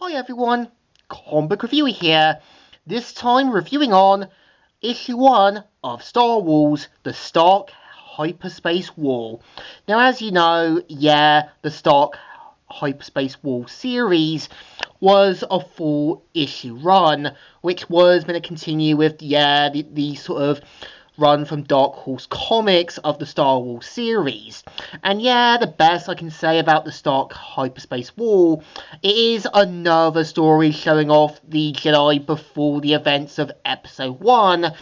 Hi everyone, Comic Reviewer here, this time reviewing on Issue 1 of Star Wars, The Stark Hyperspace Wall. Now as you know, the Stark Hyperspace Wall series was a 4-issue run, which was going to continue with, the sort of run from Dark Horse Comics of the Star Wars series. And the best I can say about the Stark Hyperspace Wall, it is another story showing off the Jedi before the events of Episode 1,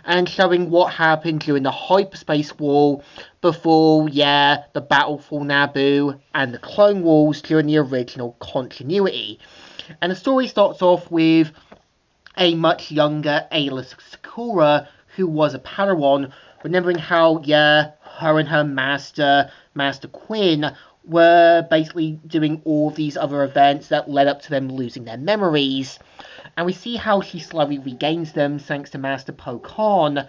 and showing what happened during the Hyperspace Wall before, the Battle for Naboo and the Clone Wars during the original continuity. And the story starts off with a much younger Ayla Secura, who was a Padawan, remembering how, her and her master, Master Quinn, were basically doing all these other events that led up to them losing their memories. And we see how she slowly regains them thanks to Master Po Khan,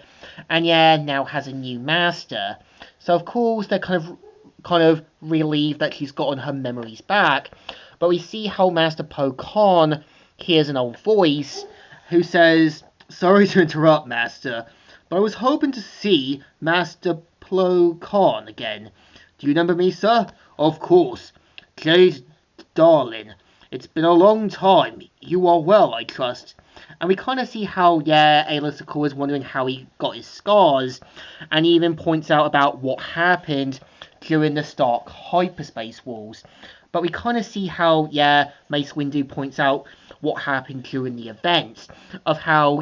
and now has a new master. So of course they're kind of relieved that she's gotten her memories back. But we see how Master Po Khan hears an old voice who says, "Sorry to interrupt, Master, but I was hoping to see Master Plo Khan again. Do you remember me, sir?" "Of course. Jade, darling. It's been a long time. You are well, I trust." And we kind of see how, Ayla Secura is wondering how he got his scars, and he even points out about what happened during the Stark Hyperspace Wars. But we kind of see how, Mace Windu points out what happened during the events of how,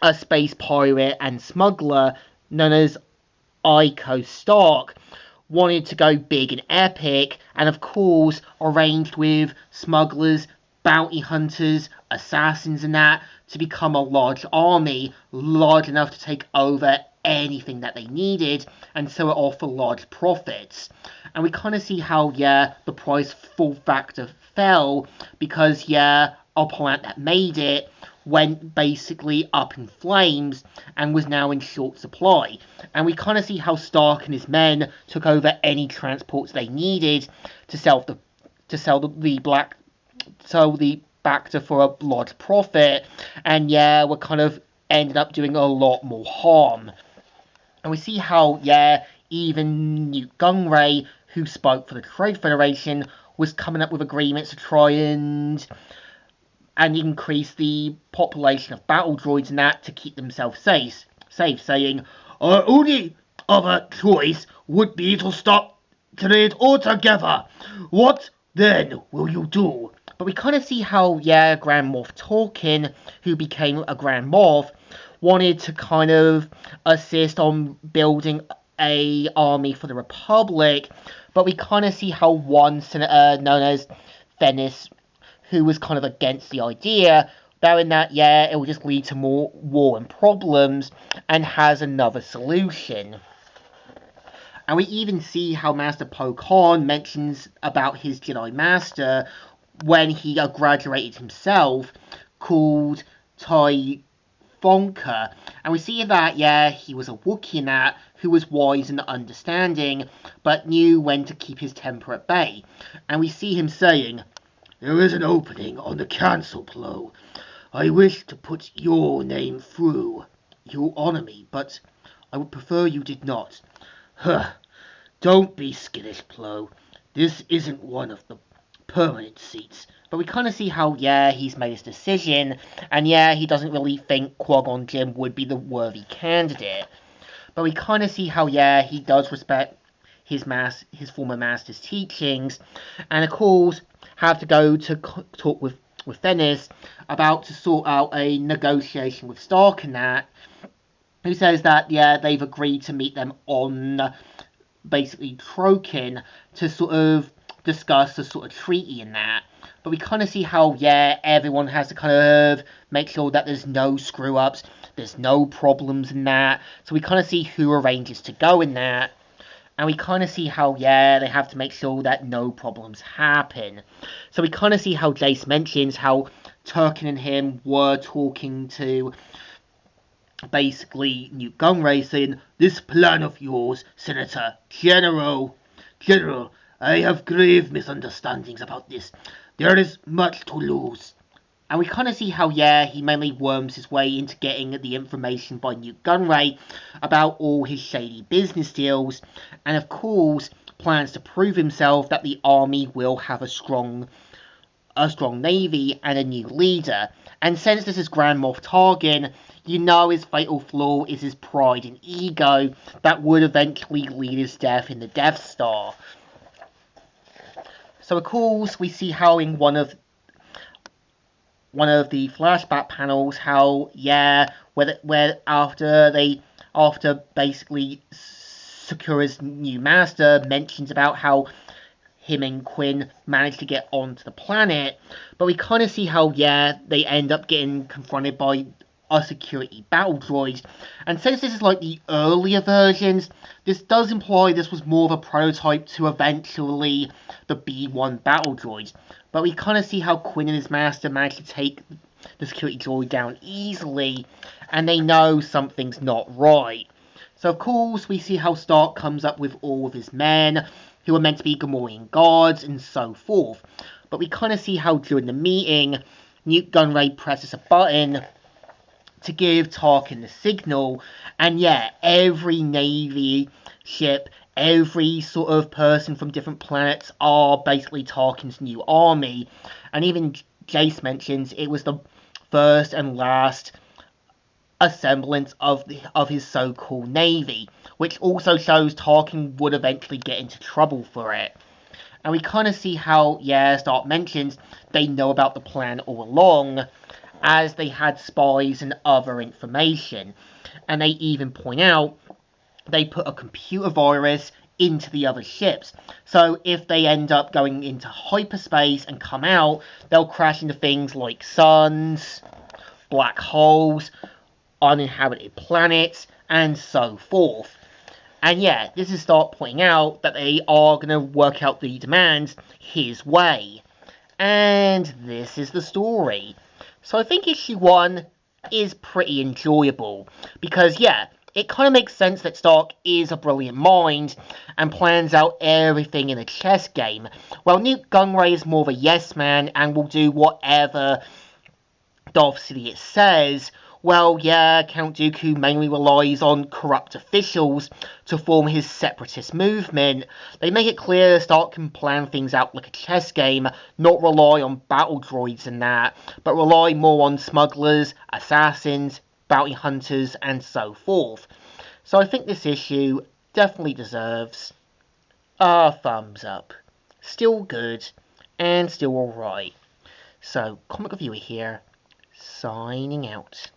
a space pirate and smuggler known as Iko Stark wanted to go big and epic, and of course arranged with smugglers, bounty hunters, assassins and that to become a large army, large enough to take over anything that they needed and sell it off for large profits. And we kind of see how, the price full factor fell because, a plant that made it went basically up in flames and was now in short supply. And we kind of see how Stark and his men took over any transports they needed to sell the Bacta for a large profit, and we're kind of ended up doing a lot more harm. And we see how, even Newt Gunray, who spoke for the Trade Federation, was coming up with agreements to try and increase the population of battle droids and that to keep themselves safe, saying, "Our only other choice would be to stop trade altogether. What then will you do?" But we kind of see how, Grand Moff Tarkin, who became a Grand Moff, wanted to kind of assist on building a army for the Republic, but we kind of see how one senator known as Venice, who was kind of against the idea, knowing that, it will just lead to more war and problems, and has another solution. And we even see how Master Po Khan mentions about his Jedi Master when he graduated himself, called Tai Fonka. And we see that, he was a Wookiee in that, who was wise and understanding, but knew when to keep his temper at bay. And we see him saying, "There is an opening on the council, Plo. I wish to put your name through. You'll honor me, but I would prefer you did not." "Huh. Don't be skittish, Plo. This isn't one of the permanent seats." But we kind of see how, he's made his decision, and he doesn't really think Qui-Gon Jinn would be the worthy candidate. But we kind of see how, he does respect his former master's teachings, and of course have to go to talk with Venice about to sort out a negotiation with Stark and that, who says that, they've agreed to meet them on basically Trokin to sort of discuss the sort of treaty and that. But we kind of see how, everyone has to kind of make sure that there's no screw-ups, there's no problems in that. So we kind of see who arranges to go in that. And we kind of see how, they have to make sure that no problems happen. So we kind of see how Jace mentions how Turkin and him were talking to basically Newt Gunray, saying, "This plan of yours, Senator General, I have grave misunderstandings about this. There is much to lose. And we kind of see how, yeah, he mainly worms his way into getting the information by Newt Gunray about all his shady business deals, and of course plans to prove himself that the army will have a strong navy and a new leader. And since this is Grand Moff Tarkin, you know his fatal flaw is his pride and ego that would eventually lead his death in the Death Star. So of course we see how in one of the flashback panels how, yeah, where after basically Sakura's new master mentions about how him and Quinn managed to get onto the planet, but we kind of see how, yeah, they end up getting confronted by a security battle droid. And since this is like the earlier versions, this does imply this was more of a prototype to eventually the B1 battle droid. But we kind of see how Quinn and his master managed to take the security droid down easily, and they know something's not right. So of course we see how Stark comes up with all of his men, who are meant to be Gamorrean guards and so forth. But we kind of see how during the meeting, Newt Gunray presses a button to give Tarkin the signal, and yeah, every Navy ship, every sort of person from different planets are basically Tarkin's new army. And even Jace mentions it was the first and last a semblance of his so-called navy, which also shows Tarkin would eventually get into trouble for it. And we kind of see how, yeah, Stark mentions they know about the plan all along, as they had spies and other information. And they even point out they put a computer virus into the other ships. So if they end up going into hyperspace and come out, they'll crash into things like suns, black holes, uninhabited planets, and so forth. And yeah, this is Stark pointing out that they are going to work out the demands his way. And this is the story. So I think issue 1 is pretty enjoyable. Because yeah, it kind of makes sense that Stark is a brilliant mind and plans out everything in a chess game. While Newt Gunray is more of a yes man and will do whatever Darth Sidious says, well, yeah, Count Dooku mainly relies on corrupt officials to form his separatist movement. They make it clear Stark can plan things out like a chess game, not rely on battle droids and that, but rely more on smugglers, assassins, bounty hunters, and so forth. So I think this issue definitely deserves a thumbs up. Still good, and still alright. So, Comic Reviewer here, signing out.